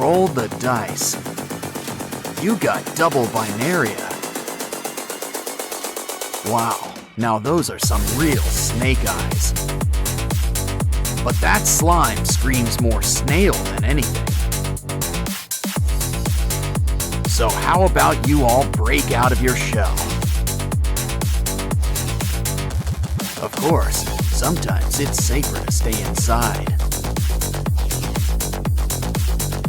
Roll the dice. You got double binaria. Wow, now those are some real snake eyes. But that slime screams more snail than anything. So how about you all break out of your shell? Of course, sometimes it's safer to stay inside.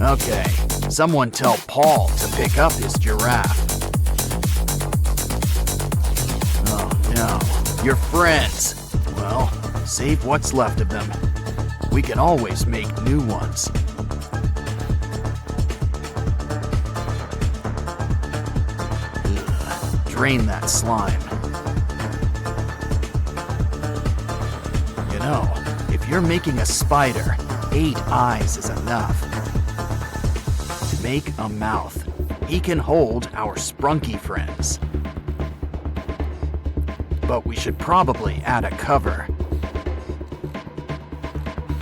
Okay, someone tell Paul to pick up his giraffe. Oh no, your friends. Well, save what's left of them. We can always make new ones. Ugh, drain that slime. You know, if you're making a spider, 8 eyes is enough. To make a mouth, he can hold our sprunky friends. But we should probably add a cover.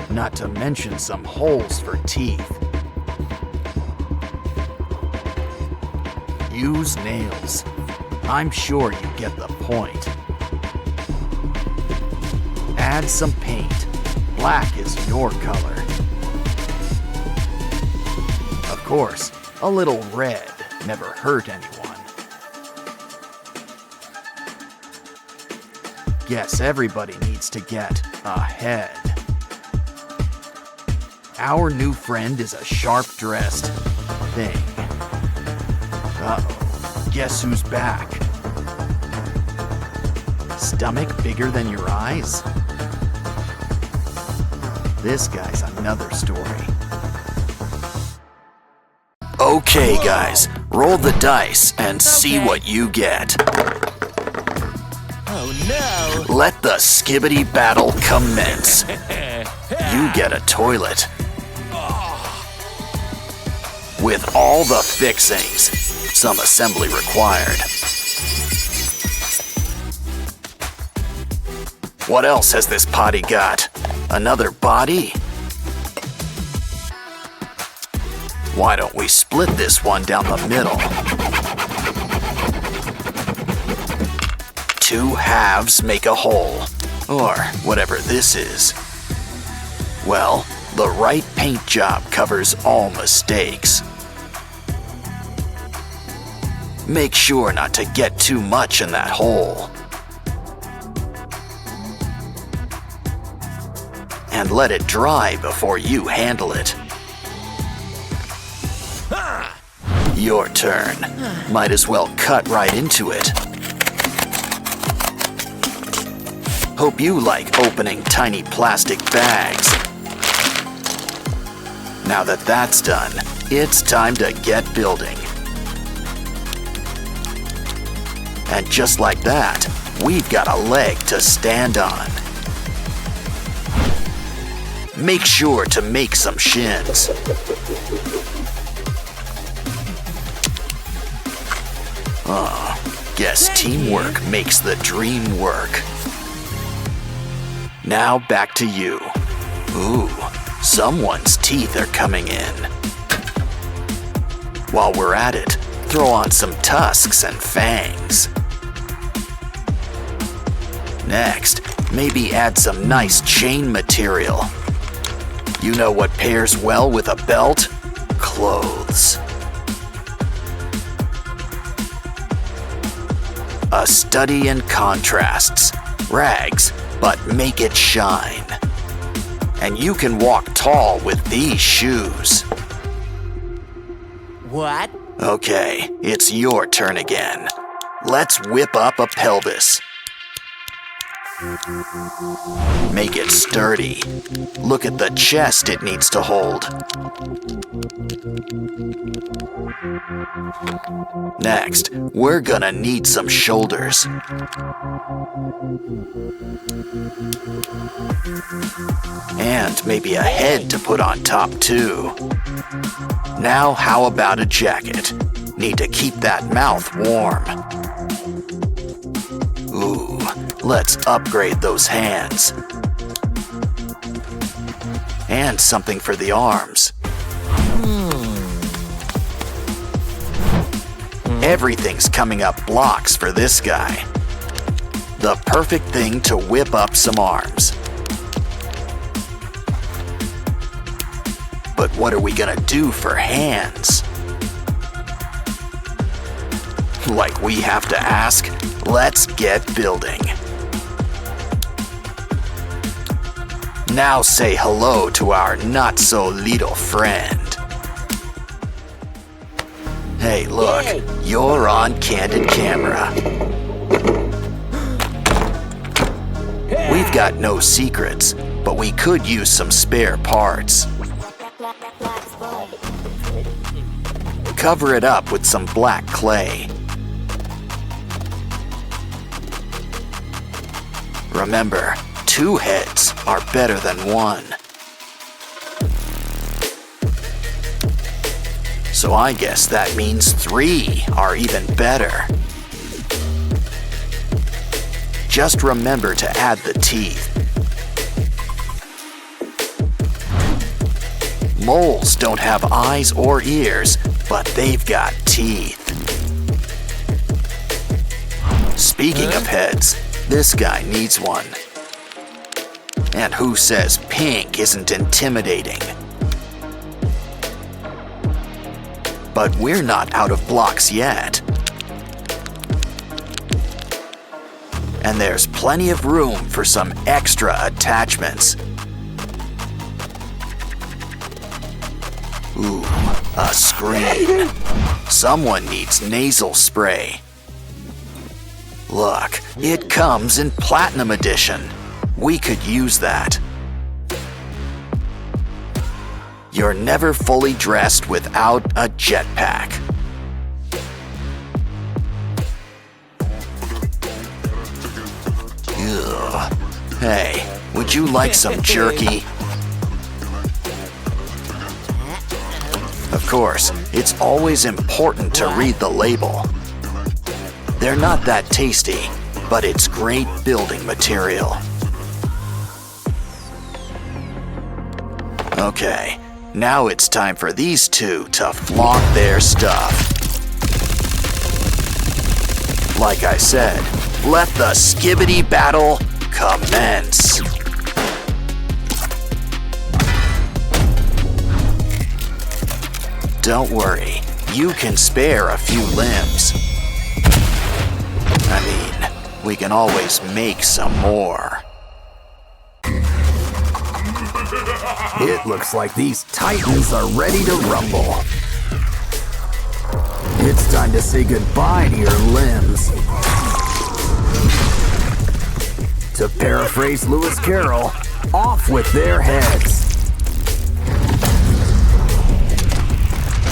Not to mention some holes for teeth. Use nails. I'm sure you get the point. Add some paint. Black is your color. Of course, a little red never hurt anyone. Guess everybody needs to get a head. Our new friend is a sharp-dressed thing. Uh-oh, guess who's back? Stomach bigger than your eyes? This guy's another story. Okay, guys, roll the dice and see what you get. Oh no! Let the skibbity battle commence. You get a toilet. With all the fixings, some assembly required. What else has this potty got? Another body? Why don't we split this one down the middle? 2 halves make a whole, or whatever this is. Well, the right paint job covers all mistakes. Make sure not to get too much in that hole. And let it dry before you handle it. Your turn. Might as well cut right into it. Hope you like opening tiny plastic bags. Now that that's done, it's time to get building. And just like that, we've got a leg to stand on. Make sure to make some shins. Guess teamwork makes the dream work. Now back to you. Ooh, someone's teeth are coming in. While we're at it, throw on some tusks and fangs. Next, maybe add some nice chain material. You know what pairs well with a belt? Clothes. A study in contrasts. Rags, but make it shine. And you can walk tall with these shoes. What? Okay, it's your turn again. Let's whip up a pelvis. Make it sturdy. Look at the chest it needs to hold. Next, we're gonna need some shoulders. And maybe a head to put on top too. Now how about a jacket? Need to keep that mouth warm. Ooh, let's upgrade those hands. And something for the arms. Everything's coming up blocks for this guy. The perfect thing to whip up some arms. But what are we gonna do for hands? Like we have to ask? Let's get building. Now say hello to our not-so-little friend. Hey, look, you're on candid camera. We've got no secrets, but we could use some spare parts. Cover it up with some black clay. Remember, 2 heads are better than 1. So I guess that means 3 are even better. Just remember to add the teeth. Moles don't have eyes or ears, but they've got teeth. Speaking of heads, this guy needs one. And who says pink isn't intimidating? But we're not out of blocks yet. And there's plenty of room for some extra attachments. Ooh, a screen. Someone needs nasal spray. Look, it comes in Platinum Edition. We could use that. You're never fully dressed without a jetpack. Ugh. Hey, would you like some jerky? Of course, it's always important to read the label. They're not that tasty, but it's great building material. Okay, now it's time for these two to flaunt their stuff. Like I said, let the skibbity battle commence. Don't worry, you can spare a few limbs. I mean, we can always make some more. It looks like these titans are ready to rumble. It's time to say goodbye to your limbs. To paraphrase Lewis Carroll, off with their heads.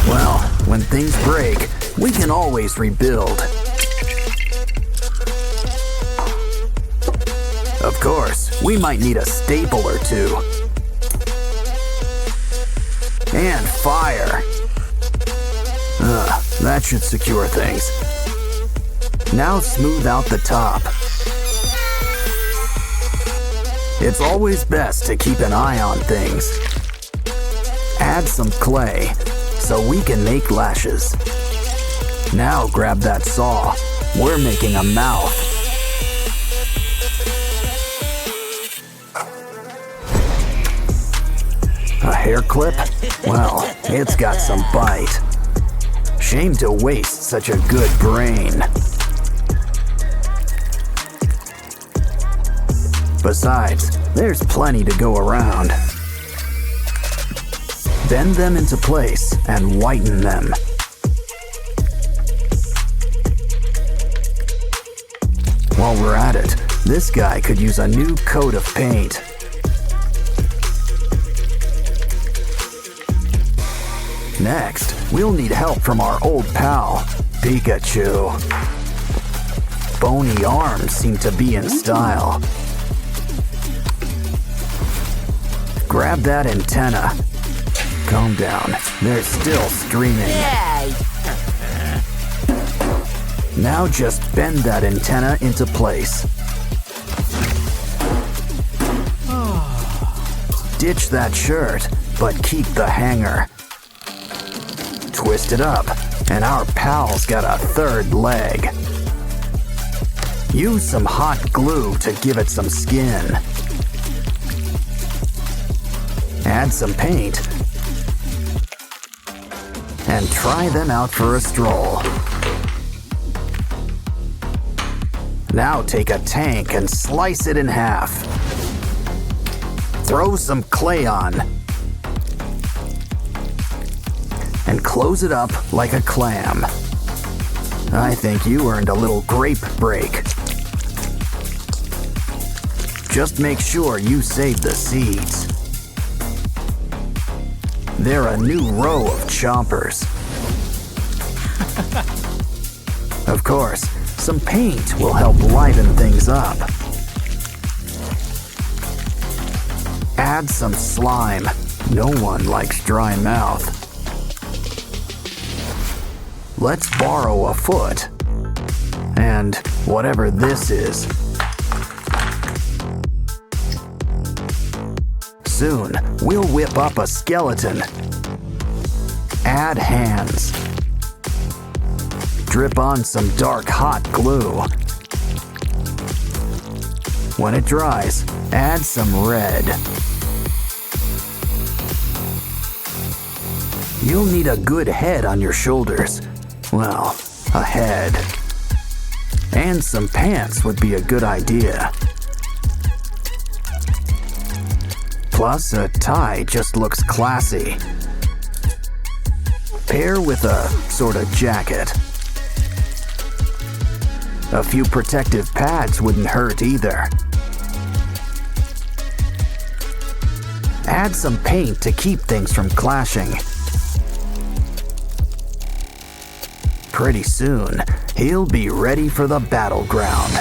Well, when things break, we can always rebuild. Of course, we might need a staple or two. And fire. That should secure things. Now smooth out the top. It's always best to keep an eye on things. Add some clay so we can make lashes. Now grab that saw. We're making a mouth. A hair clip? Well, it's got some bite. Shame to waste such a good brain. Besides, there's plenty to go around. Bend them into place and whiten them. While we're at it, this guy could use a new coat of paint. Next, we'll need help from our old pal, Pikachu. Bony arms seem to be in style. Grab that antenna. Calm down, they're still screaming. Now just bend that antenna into place. Ditch that shirt, but keep the hanger. Twist it up, And our pal's got a third leg. Use some hot glue to give it some skin. Add some paint. And try them out for a stroll. Now take a tank and slice it in half. Throw some clay on. And close it up like a clam. I think you earned a little grape break. Just make sure you save the seeds. They're a new row of chompers. Of course, some paint will help liven things up. Add some slime. No one likes dry mouth. Let's borrow a foot. And whatever this is. Soon, we'll whip up a skeleton. Add hands. Drip on some dark hot glue. When it dries, add some red. You'll need a good head on your shoulders. Well, a head. And some pants would be a good idea. Plus, a tie just looks classy. Pair with a sort of jacket. A few protective pads wouldn't hurt either. Add some paint to keep things from clashing. Pretty soon, he'll be ready for the battleground.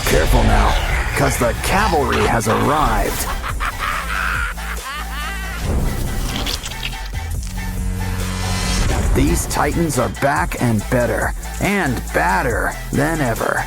Careful now, 'cause the cavalry has arrived. These titans are back and better, and badder than ever.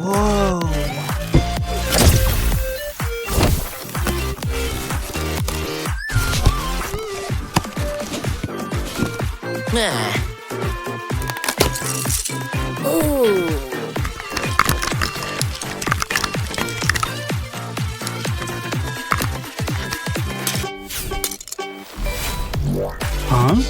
Whoa. Huh?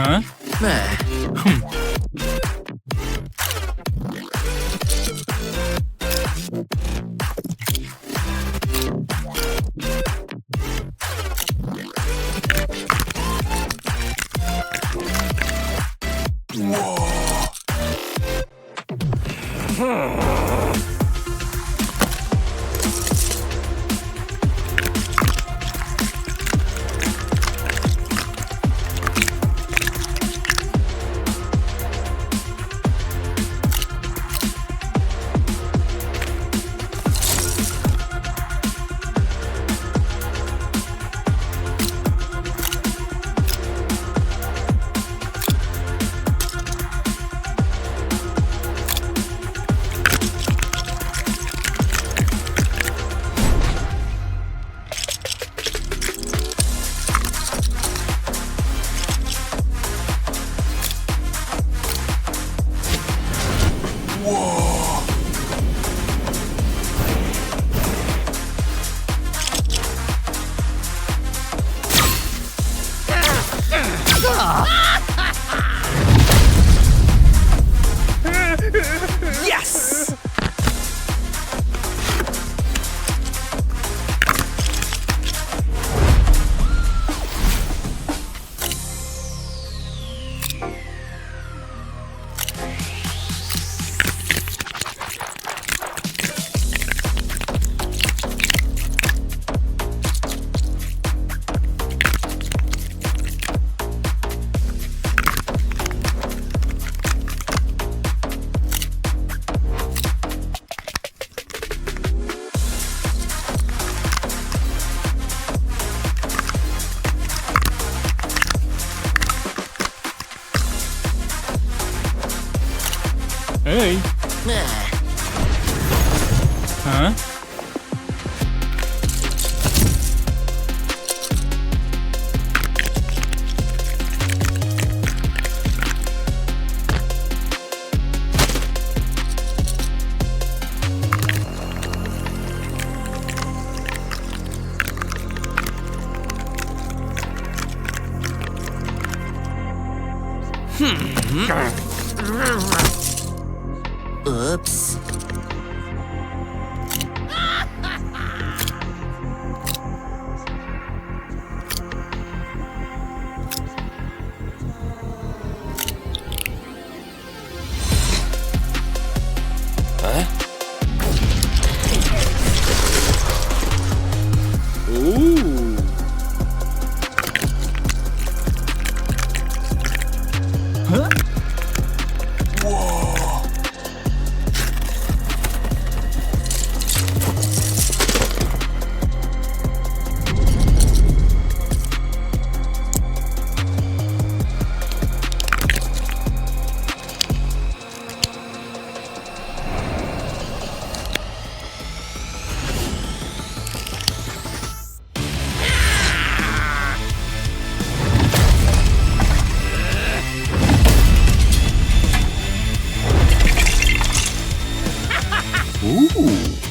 Huh? Yes! Hey. Huh? Oops. Huh? Ooh. Huh? Ooh.